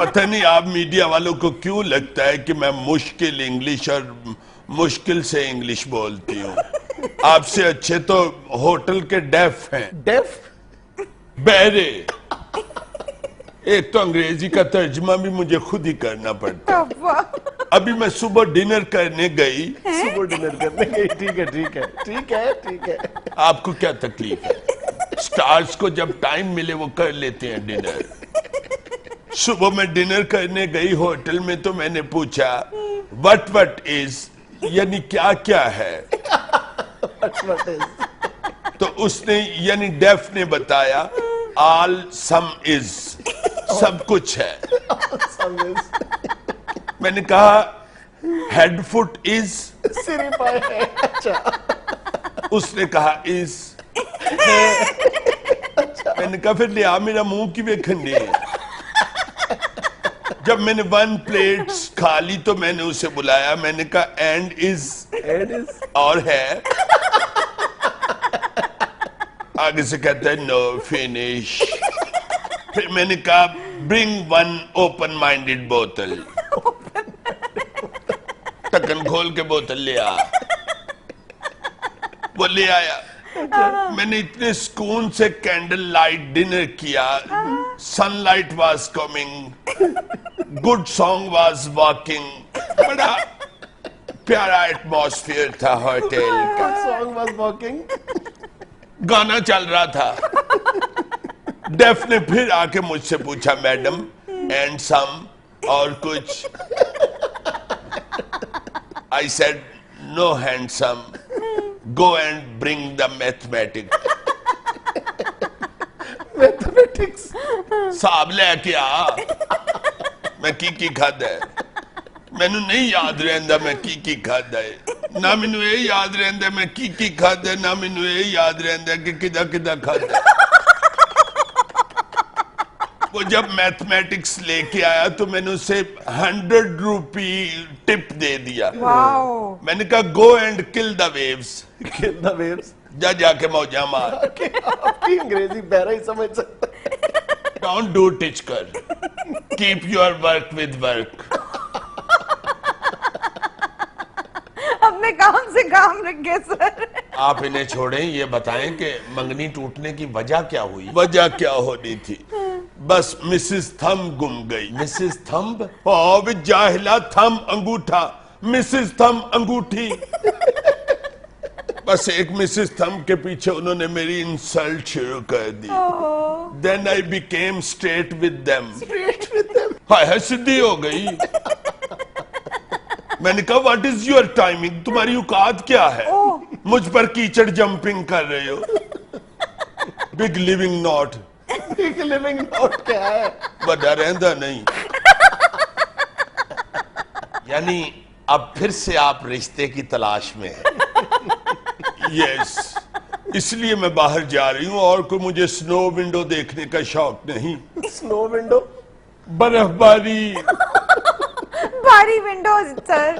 पता नहीं आप मीडिया वालों को क्यों लगता है कि मैं मुश्किल इंग्लिश और मुश्किल से इंग्लिश बोलती हूँ। आपसे अच्छे तो होटल के डेफ हैं। डेफ? बहरे। एक तो अंग्रेजी का तर्जुमा भी मुझे खुद ही करना पड़ता है। अभी मैं सुबह डिनर करने गई। सुबह डिनर करने गई, ठीक है ठीक है ठीक है ठीक है। आपको क्या तकलीफ है? स्टार्स को जब टाइम मिले वो कर लेते हैं डिनर। सुबह मैं डिनर करने गई होटल में, तो मैंने पूछा व्हाट इज, यानी क्या क्या है। What is? तो उसने यानी डेफ ने बताया ऑल सम इज, सब कुछ है। Some is. मैंने कहा हेड फुट इज, सिर पाए है। अच्छा। उसने कहा इज। मैंने कहा फिर लिया मेरा मुंह की बेखंडी है। जब मैंने 1 प्लेट खा ली तो मैंने उसे बुलाया, मैंने कहा एंड इज, और है। आगे से कहता है नो फिनिश। फिर मैंने कहा ब्रिंग 1 ओपन माइंडेड बोतल। ढक्कन खोल के बोतल ले आ। वो ले आया। मैंने इतने सुकून से कैंडल लाइट डिनर किया। Sunlight was coming, good song was walking, बड़ा प्यारा एटमॉस्फेयर था होटल का। सॉन्ग वाज वॉकिंग, गाना चल रहा था। डेफ ने फिर आके मुझसे पूछा मैडम एंड सम, और कुछ? I said no handsome, go and bring the mathematics. Mathematics साहब लेके आ। मैं की खादा है, मैनू नहीं याद रहंदा मैं की खादा है। ना मैनू ये याद रहंदा मैं की खादा है, ना मैनू ये याद रहंदा कि किदा किदा खादा है। वो जब मैथमेटिक्स लेके आया तो मैंने उसे 100 रुपी टिप दे दिया। मैंने कहा go and kill the waves. Kill the waves, जा जाके मौजा मार। आपकी अंग्रेजी बहरा ही समझ सकता। डोंट डू टिच कर, keep your work with work. अपने काम से काम रखे सर। आप इन्हें छोड़ें, ये बताएं कि मंगनी टूटने की वजह क्या हुई? वजह क्या होनी थी? बस मिसेस थंब गुम गई। Mrs thumb? ओ जाहिला, थंब अंगूठा, मिसेस थंब अंगूठी। बस एक मिसेस थंब के पीछे उन्होंने मेरी इंसल्ट शुरू कर दी। Then I became straight with them. Straight with them? हाय सीधी हो गई। मैंने कहा व्हाट इज योर टाइमिंग, तुम्हारी औकात क्या है? मुझ पर कीचड़ जंपिंग कर रहे हो। Big living not. Big living not क्या है? बड़ा रहंदा नहीं। यानी अब फिर से आप रिश्ते की तलाश में हैं। यस, इसलिए मैं बाहर जा रही हूँ, और कोई मुझे स्नो विंडो देखने का शौक नहीं। Snow window? बर्फबारी। भारी विंडोज सर।